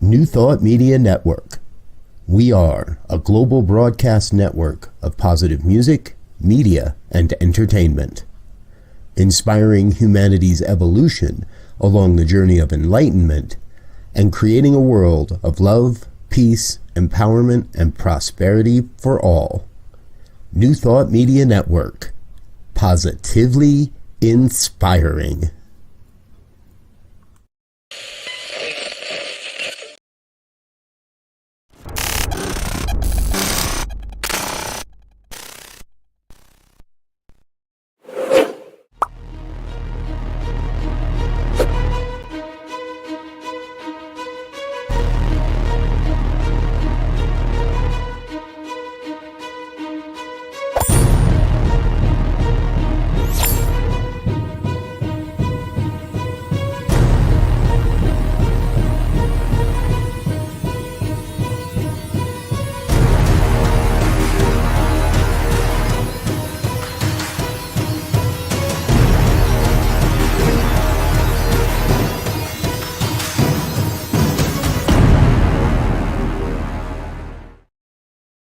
New Thought Media Network. We are a global broadcast network of positive music, media, and entertainment, inspiring humanity's evolution along the journey of enlightenment and creating a world of love, peace, empowerment, and prosperity for all. New Thought Media Network. Positively inspiring.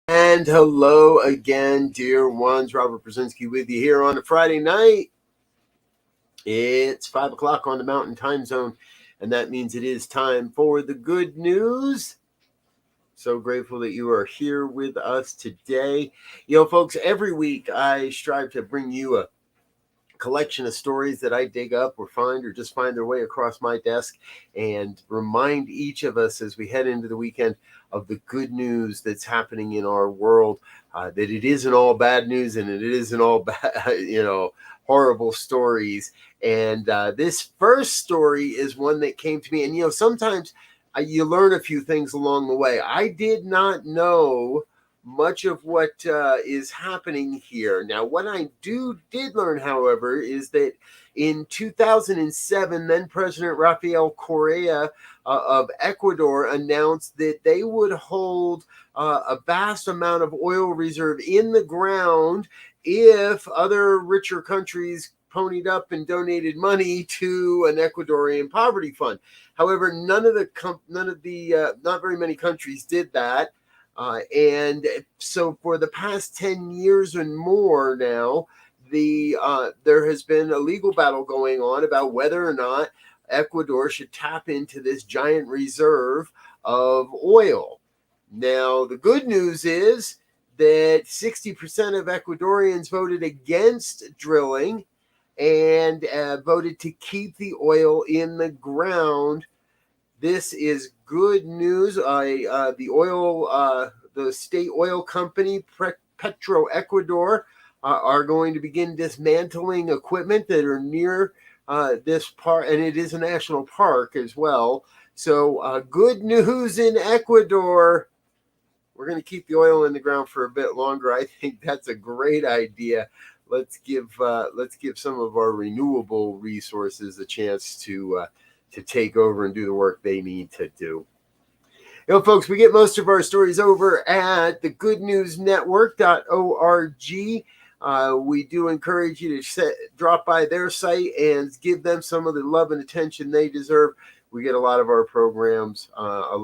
And hello again, dear ones. Robert Brzezinski with you here on a Friday night. It's 5 o'clock on the Mountain Time Zone, and that means it is time for the good news. So grateful that you are here with us today. You know, folks, every week I strive to bring you a collection of stories that I dig up or just find their way across my desk, and remind each of us as we head into the weekend of the good news that's happening in our world, that it isn't all bad news and it isn't all bad, horrible stories. And this first story is one that came to me, and sometimes you learn a few things along the way. I did not know much of what is happening here. Now, what I did learn, however, is that in 2007, then President Rafael Correa of Ecuador announced that they would hold a vast amount of oil reserve in the ground if other richer countries ponied up and donated money to an Ecuadorian poverty fund. However, not very many countries did that. And so for the past 10 years and more now, there has been a legal battle going on about whether or not Ecuador should tap into this giant reserve of oil. Now, the good news is that 60% of Ecuadorians voted against drilling and voted to keep the oil in the ground. This is good news. The state oil company, Petro Ecuador, are going to begin dismantling equipment that are near this park, and it is a national park as well. So good news in Ecuador. We're going to keep the oil in the ground for a bit longer. I think that's a great idea. Let's give some of our renewable resources a chance to take over and do the work they need to do. Folks, we get most of our stories over at thegoodnewsnetwork.org. We do encourage you to drop by their site and give them some of the love and attention they deserve. We get a lot of our programs.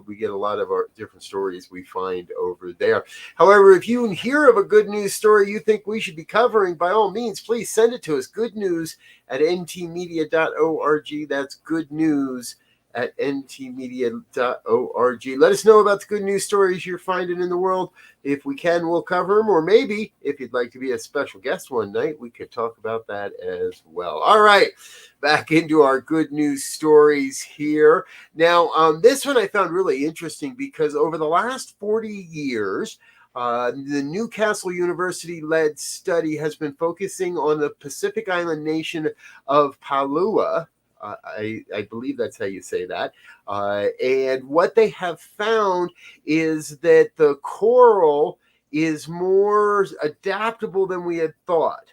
We get a lot of our different stories we find over there. However, if you hear of a good news story you think we should be covering, by all means, please send it to us. goodnews@ntmedia.org. That's goodnews@ntmedia.org. Let us know about the good news stories you're finding in the world. If we can, we'll cover them. Or maybe, if you'd like to be a special guest one night, we could talk about that as well. All right, back into our good news stories here. Now, this one I found really interesting because over the last 40 years, the Newcastle University-led study has been focusing on the Pacific Island nation of Palua. I believe that's how you say that. And what they have found is that the coral is more adaptable than we had thought.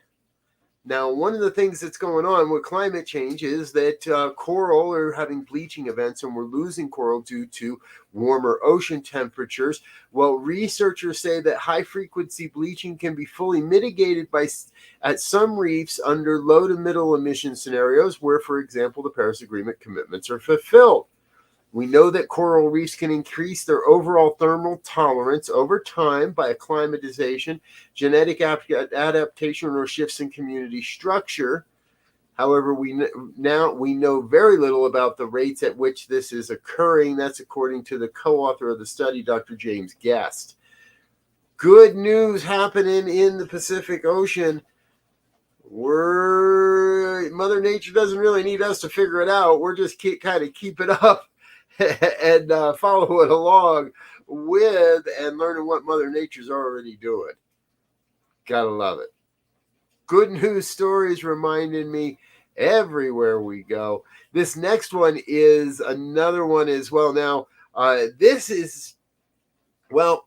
Now, one of the things that's going on with climate change is that coral are having bleaching events, and we're losing coral due to warmer ocean temperatures. Well, researchers say that high-frequency bleaching can be fully mitigated at some reefs under low to middle emission scenarios where, for example, the Paris Agreement commitments are fulfilled. We know that coral reefs can increase their overall thermal tolerance over time by acclimatization, genetic adaptation, or shifts in community structure. However, we know very little about the rates at which this is occurring. That's according to the co-author of the study, Dr. James Guest. Good news happening in the Pacific Ocean. Mother Nature doesn't really need us to figure it out. We're just keep it up and follow it along with and learning what Mother Nature's already doing. Gotta love it. Good news stories reminding me everywhere we go. This next one is another one as well. Now, this is, well,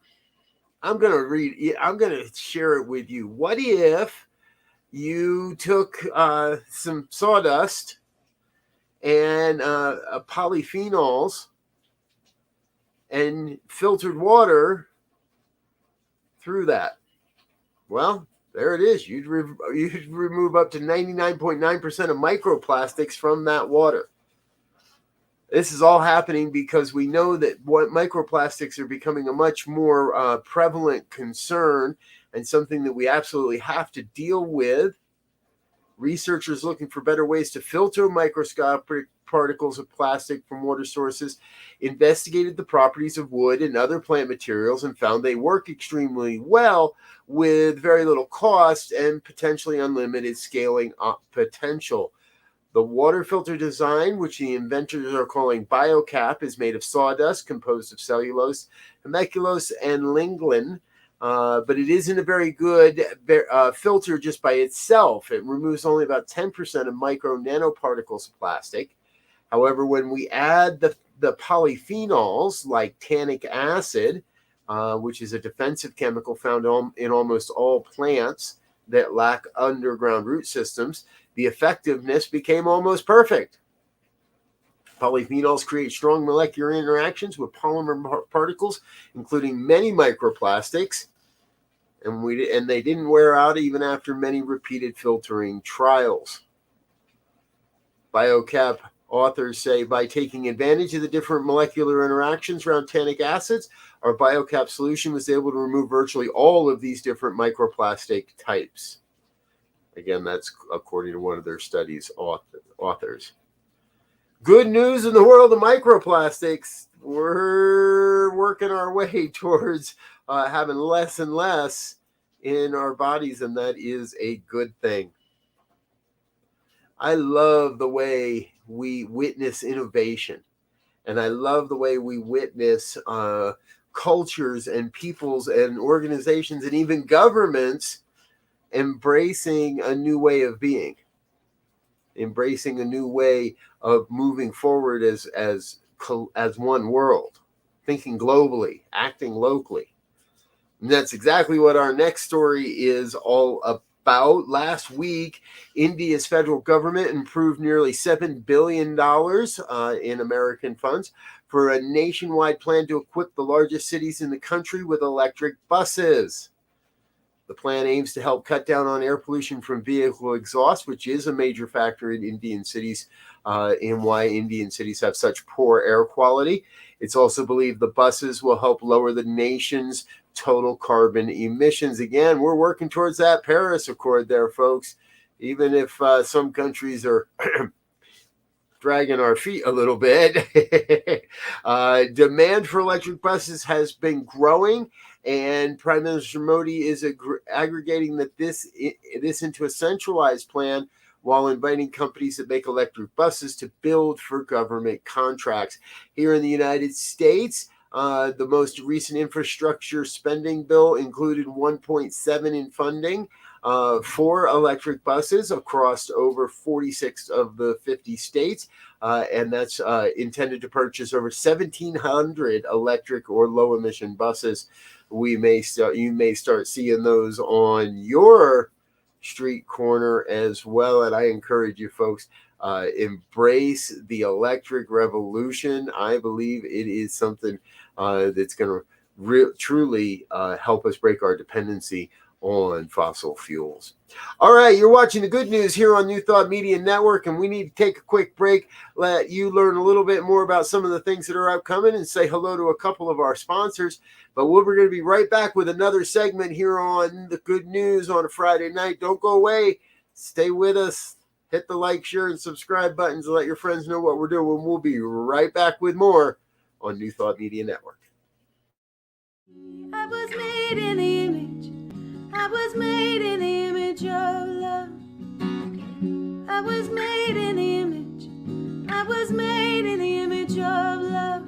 I'm going to share it with you. What if you took some sawdust and polyphenols and filtered water through that? Well, there it is. You'd remove up to 99.9% of microplastics from that water. This is all happening because we know that what microplastics are becoming a much more prevalent concern and something that we absolutely have to deal with. Researchers looking for better ways to filter microscopic particles of plastic from water sources investigated the properties of wood and other plant materials and found they work extremely well with very little cost and potentially unlimited scaling up potential. The water filter design, which the inventors are calling BioCap, is made of sawdust composed of cellulose, hemicellulose, and lignin. But it isn't a very good filter just by itself. It removes only about 10% of micro nanoparticles of plastic. However, when we add the polyphenols like tannic acid, which is a defensive chemical found in almost all plants that lack underground root systems, the effectiveness became almost perfect. Polyphenols create strong molecular interactions with polymer particles, including many microplastics, and they didn't wear out even after many repeated filtering trials. BioCap authors say by taking advantage of the different molecular interactions around tannic acids, our BioCap solution was able to remove virtually all of these different microplastic types. Again, that's according to one of their studies authors. Good news in the world of microplastics. We're working our way towards having less and less in our bodies, and that is a good thing. I love the way we witness innovation, and I love the way we witness cultures and peoples and organizations and even governments embracing a new way of being, embracing a new way of moving forward as one world, thinking globally, acting locally. And that's exactly what our next story is all about. Last week, India's federal government approved nearly $7 billion in American funds for a nationwide plan to equip the largest cities in the country with electric buses. The plan aims to help cut down on air pollution from vehicle exhaust, which is a major factor in Indian cities, in why Indian cities have such poor air quality. It's also believed the buses will help lower the nation's total carbon emissions. Again, we're working towards that Paris Accord there, folks, even if some countries are dragging our feet a little bit. Demand for electric buses has been growing, and Prime Minister Modi is aggregating this into a centralized plan while inviting companies that make electric buses to build for government contracts. Here in the United States, the most recent infrastructure spending bill included $1.7 in funding for electric buses across over 46 of the 50 states, and that's intended to purchase over 1,700 electric or low-emission buses. You may start seeing those on your street corner as well, and I encourage you folks, embrace the electric revolution. I believe it is something that's going to truly help us break our dependency on fossil fuels. All right, you're watching the good news here on New Thought Media Network, and we need to take a quick break, let you learn a little bit more about some of the things that are upcoming, and say hello to a couple of our sponsors. But we're going to be right back with another segment here on the good news on a Friday night. Don't go away. Stay with us. Hit the like, share, and subscribe buttons and let your friends know what we're doing. We'll be right back with more on New Thought Media Network. I was made in the image. I was made in the image of love. I was made in the image. I was made in the image of love.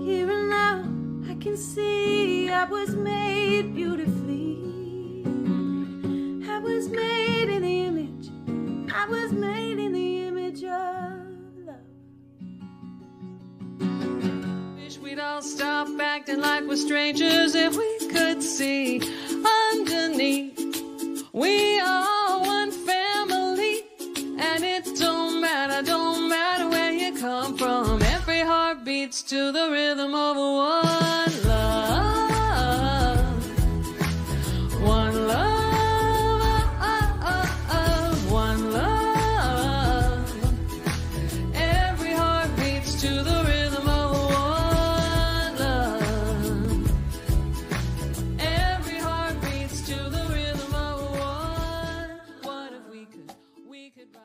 Here and now I can see I was made beautifully. I was made in the image. I was made in the image of love. Wish we'd all stop acting like we're strangers if we could see underneath. We are one family, and it don't matter where you come from. Every heart beats to the rhythm of one love. One love, one love. Every heart beats to the rhythm of one love. Every heart beats to the rhythm of one. What if we could rise?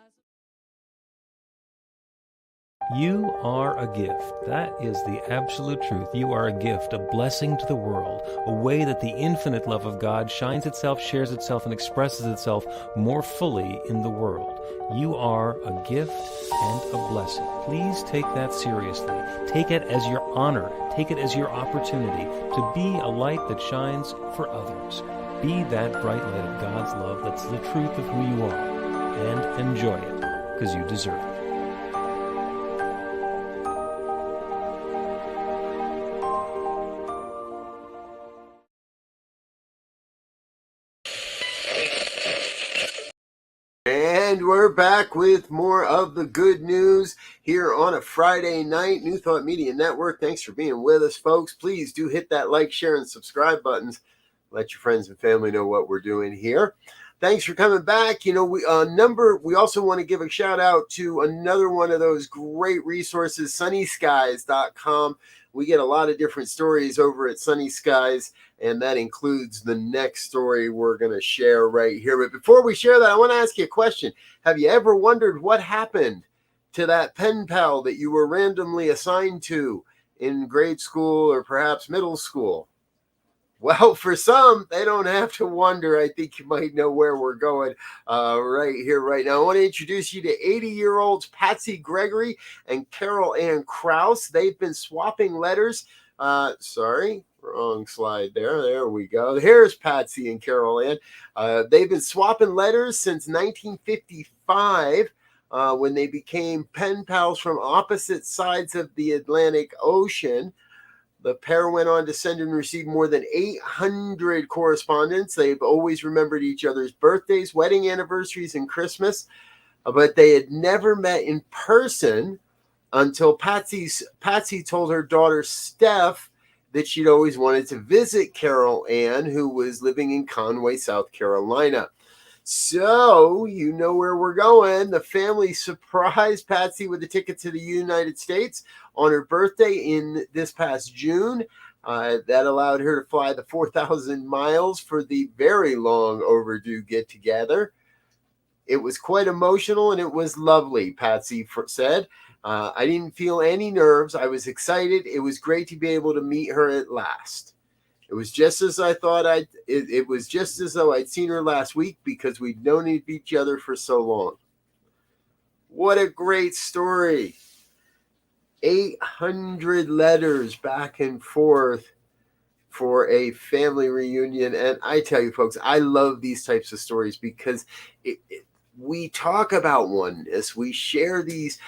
You are a gift. That is the absolute truth. You are a gift, a blessing to the world, a way that the infinite love of God shines itself, shares itself, and expresses itself more fully in the world. You are a gift and a blessing. Please take that seriously. Take it as your honor. Take it as your opportunity to be a light that shines for others. Be that bright light of God's love that's the truth of who you are. And enjoy it, because you deserve it. And we're back with more of the good news here on a Friday night. New Thought Media Network. Thanks for being with us, folks. Please do hit that like, share, and subscribe buttons. Let your friends and family know what we're doing here. Thanks for coming back. You know, we also want to give a shout out to another one of those great resources, sunnyskies.com. We get a lot of different stories over at Sunny Skies, and that includes the next story we're going to share right here. But before we share that, I want to ask you a question. Have you ever wondered what happened to that pen pal that you were randomly assigned to in grade school or perhaps middle school? Well, for some, they don't have to wonder. I think you might know where we're going right here, right now. I want to introduce you to 80-year-olds Patsy Gregory and Carol Ann Krause. They've been swapping letters. Sorry, wrong slide there. There we go. Here's Patsy and Carol Ann. They've been swapping letters since 1955 when they became pen pals from opposite sides of the Atlantic Ocean. The pair went on to send and receive more than 800 correspondence. They've always remembered each other's birthdays, wedding anniversaries, and Christmas, but they had never met in person until Patsy told her daughter Steph that she'd always wanted to visit Carol Ann, who was living in Conway, South Carolina. So, you know where we're going. The family surprised Patsy with a ticket to the United States on her birthday in this past June. That allowed her to fly the 4,000 miles for the very long overdue get-together. It was quite emotional and it was lovely, Patsy said. I didn't feel any nerves. I was excited. It was great to be able to meet her at last. It was just as I thought it was just as though I'd seen her last week because we'd known each other for so long. What a great story. 800 letters back and forth for a family reunion. And I tell you, folks, I love these types of stories because we talk about oneness. We share this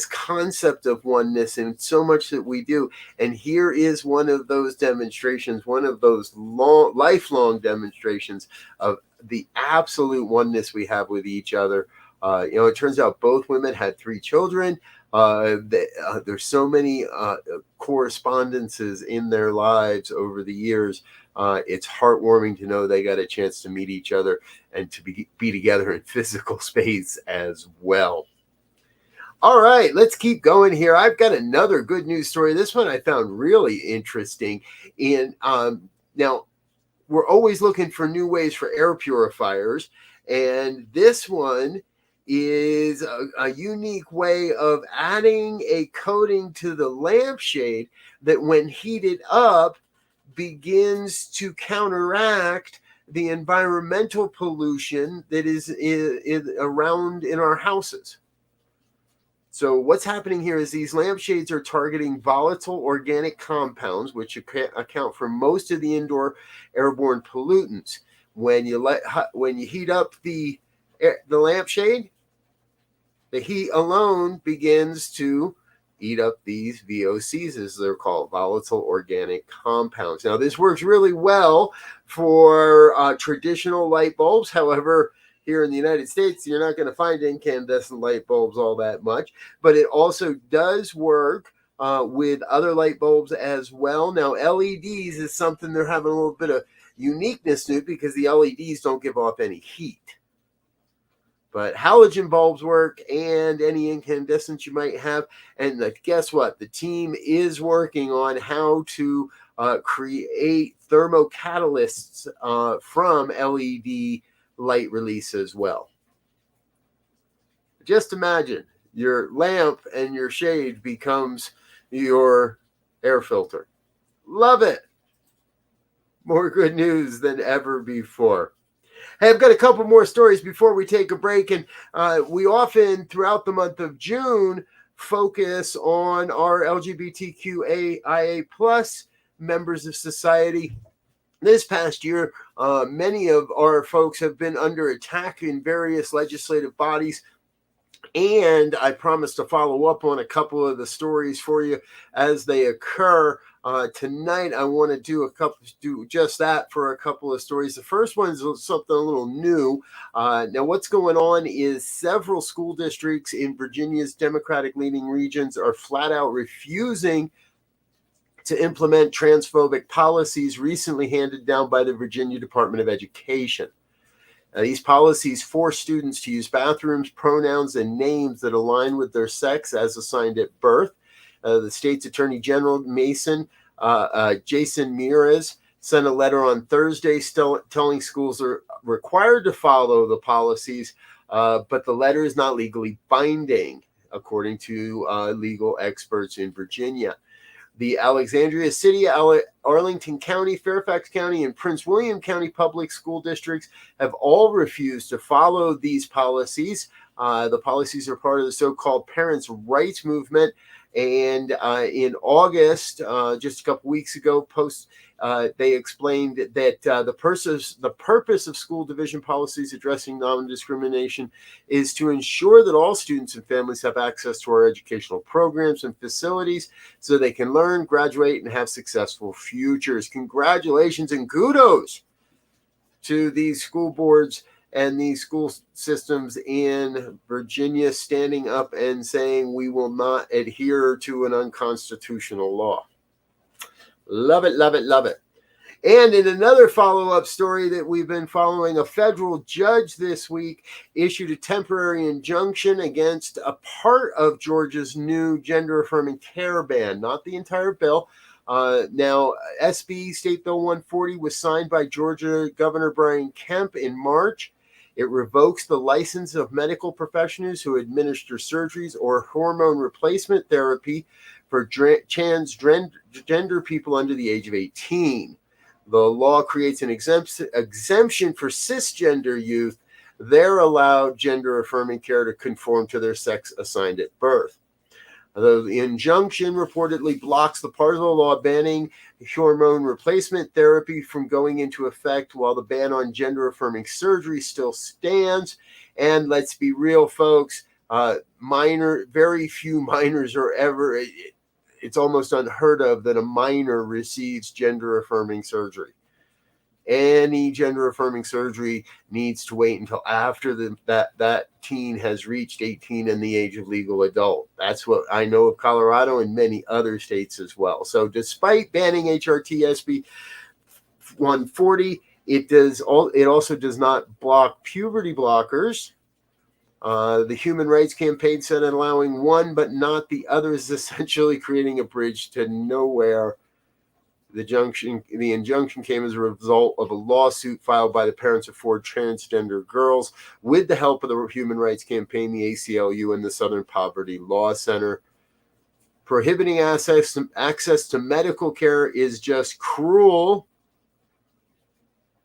concept of oneness and so much that we do. And here is one of those demonstrations, one of those lifelong demonstrations of the absolute oneness we have with each other. It turns out both women had 3 children. There's so many correspondences in their lives over the years. It's heartwarming to know they got a chance to meet each other and to be together in physical space as well. All right, let's keep going here. I've got another good news story. This one I found really interesting. Now, we're always looking for new ways for air purifiers, and this one is a unique way of adding a coating to the lampshade that, when heated up, begins to counteract the environmental pollution that is around in our houses. So what's happening here is these lampshades are targeting volatile organic compounds, which account for most of the indoor airborne pollutants. When you heat up the lampshade, the heat alone begins to eat up these VOCs, as they're called, volatile organic compounds. Now, this works really well for traditional light bulbs. However, here in the United States, you're not going to find incandescent light bulbs all that much, but it also does work with other light bulbs as well. Now, LEDs is something they're having a little bit of uniqueness to, because the LEDs don't give off any heat. But halogen bulbs work, and any incandescents you might have. And guess what? The team is working on how to create thermocatalysts from LED light release as well. Just imagine your lamp and your shade becomes your air filter. Love it. More good news than ever before. Hey, I've got a couple more stories before we take a break, and we often, throughout the month of June, focus on our LGBTQIA+ members of society. This past year, many of our folks have been under attack in various legislative bodies, and I promise to follow up on a couple of the stories for you as they occur. Tonight, I want to do just that for a couple of stories. The first one is something a little new. Now, what's going on is several school districts in Virginia's Democratic-leaning regions are flat out refusing to implement transphobic policies recently handed down by the Virginia Department of Education. These policies force students to use bathrooms, pronouns, and names that align with their sex as assigned at birth. The state's Attorney General Jason Miyares sent a letter on Thursday telling schools are required to follow the policies, but the letter is not legally binding, according to legal experts in Virginia. The Alexandria City, Arlington County, Fairfax County, and Prince William County public school districts have all refused to follow these policies. The policies are part of the so-called parents' rights movement. And in August, just a couple weeks ago, they explained that the purpose of school division policies addressing non-discrimination is to ensure that all students and families have access to our educational programs and facilities so they can learn, graduate, and have successful futures. Congratulations and kudos to these school boards and these school systems in Virginia standing up and saying we will not adhere to an unconstitutional law. Love it, love it, love it. And in another follow-up story that we've been following, a federal judge this week issued a temporary injunction against a part of Georgia's new gender-affirming care ban, not the entire bill. Now, SB State Bill 140 was signed by Georgia Governor Brian Kemp in March. It revokes the license of medical professionals who administer surgeries or hormone replacement therapy for transgender people under the age of 18. The law creates an exemption for cisgender youth. They're allowed gender-affirming care to conform to their sex assigned at birth. The injunction reportedly blocks the part of the law banning hormone replacement therapy from going into effect, while the ban on gender-affirming surgery still stands. And let's be real, folks, very few minors are ever, it's almost unheard of that a minor receives gender-affirming surgery. any gender-affirming surgery needs to wait until after that teen has reached 18 and the age of legal adult. That's what I know of Colorado and many other states as well. So despite banning HRT SB 140, it also does not block puberty blockers. The Human Rights Campaign said allowing one but not the other is essentially creating a bridge to nowhere. The injunction came as a result of a lawsuit filed by the parents of 4 transgender girls with the help of the Human Rights Campaign, the ACLU, and the Southern Poverty Law Center. Prohibiting access to medical care is just cruel,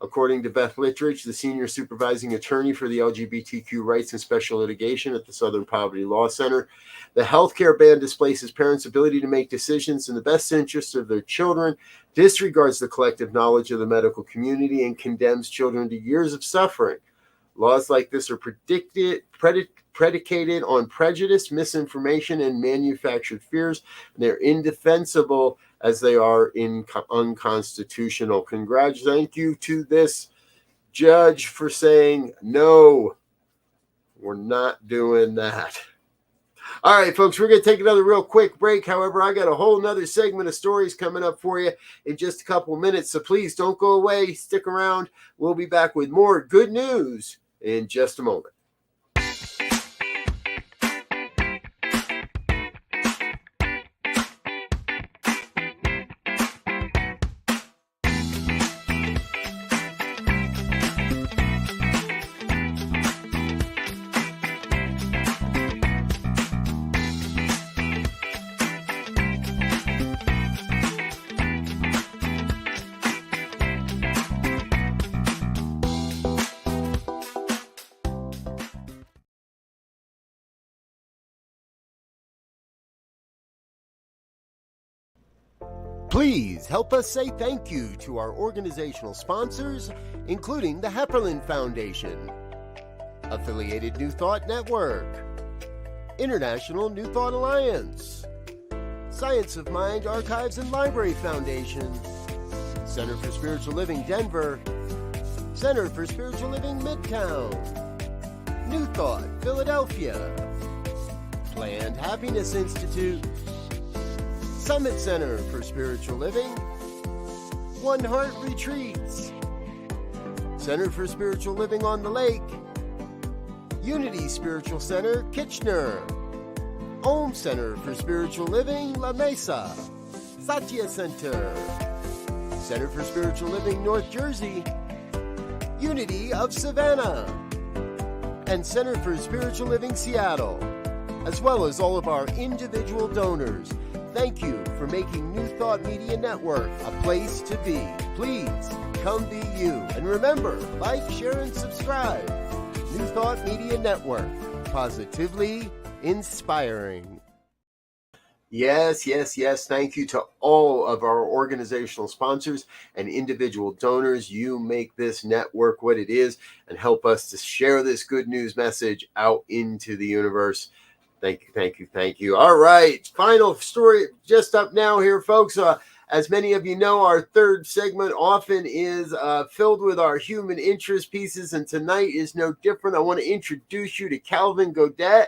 according to Beth Littridge, the senior supervising attorney for the LGBTQ rights and special litigation at the Southern Poverty Law Center. The healthcare ban displaces parents' ability to make decisions in the best interest of their children, disregards the collective knowledge of the medical community, and condemns children to years of suffering. Laws like this are predicated on prejudice, misinformation, and manufactured fears, and they're indefensible as they are unconstitutional. Thank you to this judge for saying, no, we're not doing that. All right, folks, we're going to take another real quick break. However, I got a whole nother segment of stories coming up for you in just a couple minutes. So please don't go away. Stick around. We'll be back with more good news in just a moment. Please help us say thank you to our organizational sponsors, including the Hepperlin Foundation, Affiliated New Thought Network, International New Thought Alliance, Science of Mind Archives and Library Foundation, Center for Spiritual Living Denver, Center for Spiritual Living Midtown, New Thought Philadelphia, Planned Happiness Institute, Summit Center for Spiritual Living, One Heart Retreats, Center for Spiritual Living on the Lake, Unity Spiritual Center, Kitchener, Om Center for Spiritual Living, La Mesa, Satya Center, Center for Spiritual Living, North Jersey, Unity of Savannah, and Center for Spiritual Living, Seattle, as well as all of our individual donors. Thank you for making New Thought Media Network a place to be. Please come be you. And remember, like, share, and subscribe. New Thought Media Network, positively inspiring. Yes. Thank you to all of our organizational sponsors and individual donors. You make this network what it is and help us to share this good news message out into the universe. Thank you. All right. Final story just up now here, folks. As many of you know, our third segment often is filled with our human interest pieces, and tonight is no different. I want to introduce you to Calvin Godet.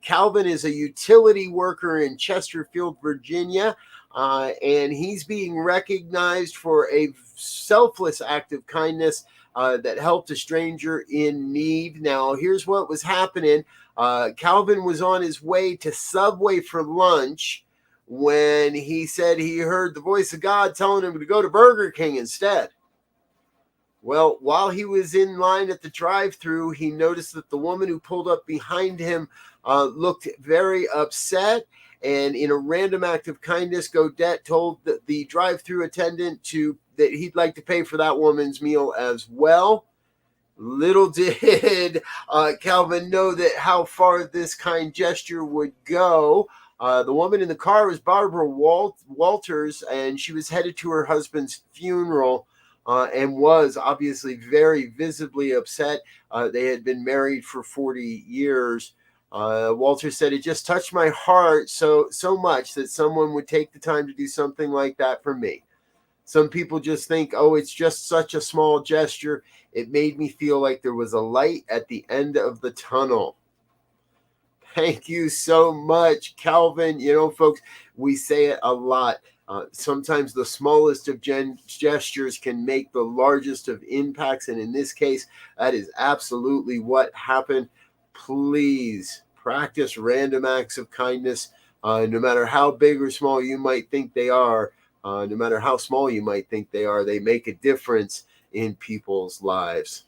Calvin is a utility worker in Chesterfield, Virginia, and he's being recognized for a selfless act of kindness that helped a stranger in need. Now, here's what was happening. Calvin was on his way to Subway for lunch when he said he heard the voice of God telling him to go to Burger King instead. Well, while he was in line at the drive-thru, he noticed that the woman who pulled up behind him looked very upset. And in a random act of kindness, Godet told the drive-thru attendant that he'd like to pay for that woman's meal as well. Little did Calvin know that how far this kind gesture would go. The woman in the car was Barbara Walters, and she was headed to her husband's funeral and was obviously very visibly upset. They had been married for 40 years. Walters said, "It just touched my heart so much that someone would take the time to do something like that for me." Some people just think, oh, it's just such a small gesture. It made me feel like there was a light at the end of the tunnel. Thank you so much, Calvin. You know, folks, we say it a lot. Sometimes the smallest of gestures can make the largest of impacts. And in this case, that is absolutely what happened. Please practice random acts of kindness, no matter how big or small you might think they are. No matter how small you might think they are, they make a difference in people's lives.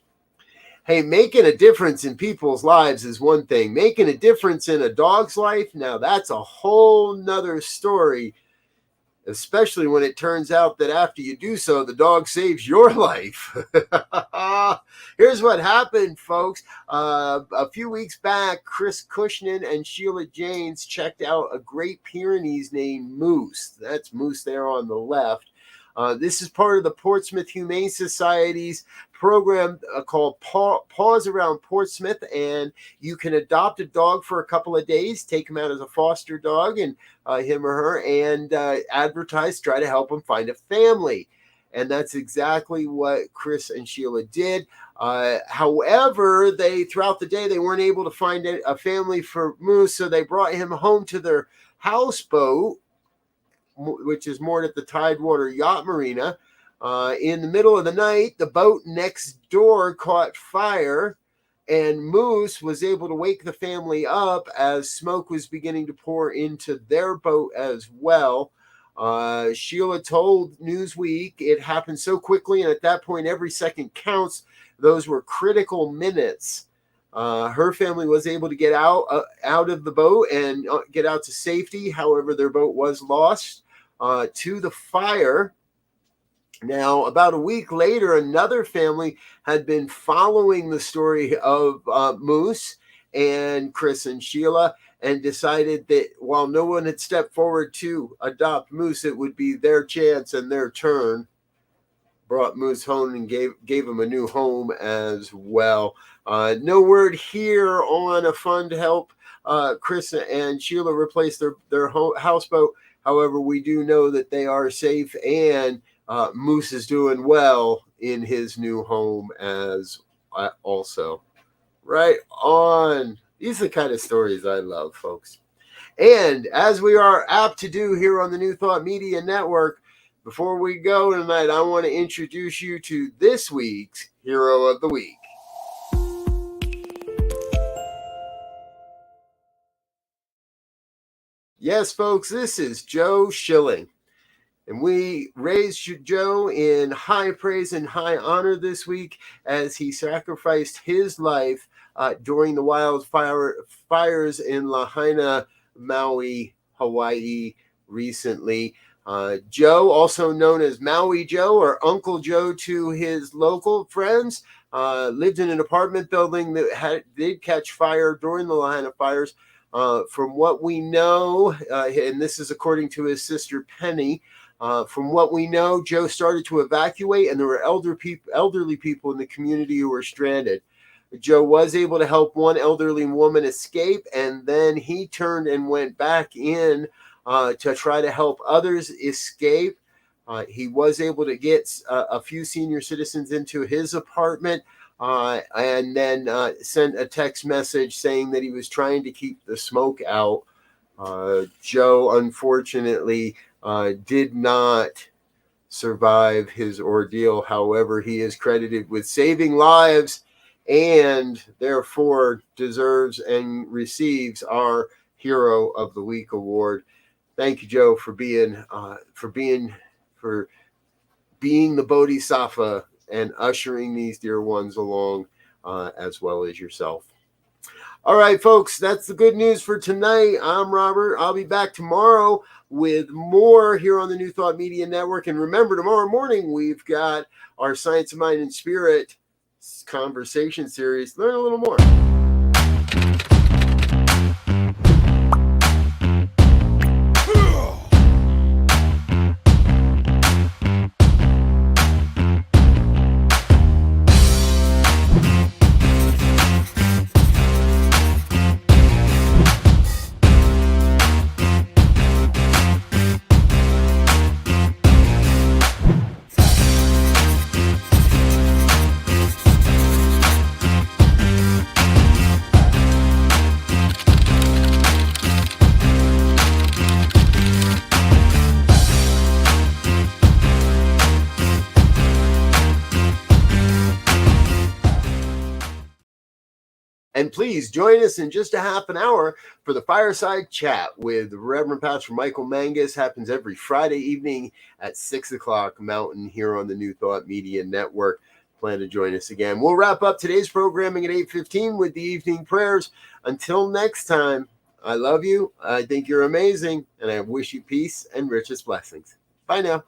Hey, making a difference in people's lives is one thing. Making a difference in a dog's life, now that's a whole nother story, especially when it turns out that after you do so, the dog saves your life. Here's what happened, folks. A few weeks back, Chris Cushnan and Sheila Janes checked out a Great Pyrenees named Moose. That's Moose there on the left. This is part of the Portsmouth Humane Society's program called Paws Around Portsmouth, and you can adopt a dog for a couple of days, take him out as a foster dog, and him or her, and advertise, try to help them find a family. And that's exactly what Chris and Sheila did. However, throughout the day, they weren't able to find a family for Moose, so they brought him home to their houseboat, which is moored at the Tidewater Yacht Marina. In the middle of the night, the boat next door caught fire, and Moose was able to wake the family up as smoke was beginning to pour into their boat as well. Sheila told Newsweek it happened so quickly, and at that point, every second counts. Those were critical minutes. Her family was able to get out of the boat and get out to safety. However, their boat was lost to the fire. Now, about a week later, another family had been following the story of Moose and Chris and Sheila, and decided that while no one had stepped forward to adopt Moose, it would be their chance and their turn. Brought Moose home and gave him a new home as well. No word here on a fund to help Chris and Sheila replace their houseboat. However, we do know that they are safe, and Moose is doing well in his new home as also. Right on. These are the kind of stories I love, folks. And as we are apt to do here on the New Thought Media Network, before we go tonight, I want to introduce you to this week's Hero of the Week. Yes, folks, this is Joe Schilling. And we raised Joe in high praise and high honor this week as he sacrificed his life during the wildfires in Lahaina, Maui, Hawaii recently. Joe, also known as Maui Joe or Uncle Joe to his local friends, lived in an apartment building that did catch fire during the Lahaina fires. From what we know, and this is according to his sister Penny, from what we know, Joe started to evacuate, and there were elderly people in the community who were stranded. Joe was able to help one elderly woman escape, and then he turned and went back in to try to help others escape. He was able to get a few senior citizens into his apartment, and then sent a text message saying that he was trying to keep the smoke out. Joe, unfortunately, did not survive his ordeal. However, he is credited with saving lives and therefore deserves and receives our Hero of the Week award. Thank you, Joe, for being the Bodhisattva and ushering these dear ones along, as well as yourself. All right, folks, that's the good news for tonight. I'm Robert. I'll be back tomorrow with more here on the New Thought Media Network. And remember, tomorrow morning, we've got our Science of Mind and Spirit conversation series. Learn a little more. And please join us in just a half an hour for the Fireside Chat with Reverend Pastor Michael Mangus. Happens every Friday evening at 6 o'clock Mountain here on the New Thought Media Network. Plan to join us again. We'll wrap up today's programming at 8:15 with the evening prayers. Until next time, I love you. I think you're amazing. And I wish you peace and richest blessings. Bye now.